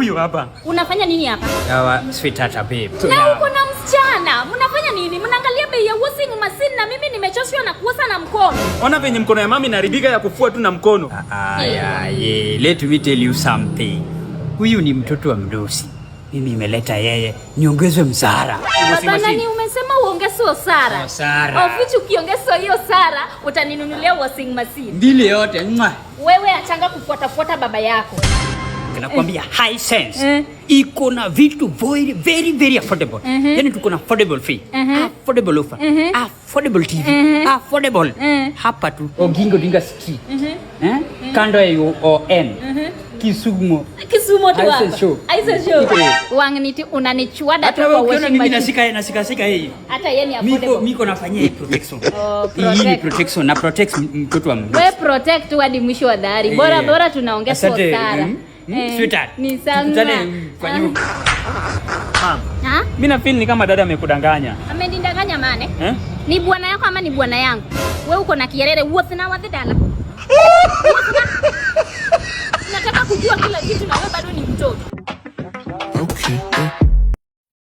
huyu hapa. Unafanya nini hapa? Yawa sweetheart babe. Na uko na msichana. Mnafanya nini? Mnaangalia bei ya washing machine na mimi nimechoshwa na kuosa na mkono. Ona venye mkono ya mami inaharibika ya kufua tu na mkono. Let me tell you something. Huyu ni mtoto wa mdosi. Mimi nimeleta yeye niongezwe msara. Baba nani umesema uongezwe Sara? Sara. Ofichi ukiongezwa hiyo Sara utaninunulia washing machine. Ndile yote. Wewe achanga kufuata baba yako. Nakwambia high sense. Iko na vitu very affordable. Yaani tuko na affordable fee, affordable offer, affordable TV, affordable. Hapa tu Oginga Odinga Street. Kando ya UON. Kisumu tu hapa. Aisa show. Wangniti unanichua data kwa washing machine. Mimi nasika hii. Hata yeye ni affordable. Miko nafanyia hii protection. Hii protection na protect mtoto wa mdosi. Wewe protect tu hadi mwisho wa dhari. Bora tunaongea kwa Sara. Sweetheart. Ni sana. Mimi na feel ni kama dada amekudanganya. Amenidanganya mane? Ni bwana yako ama ni bwana yangu? Wewe uko na kierere wote na wadala. Nataka kujua kila kitu na wewe bado ni mtoto.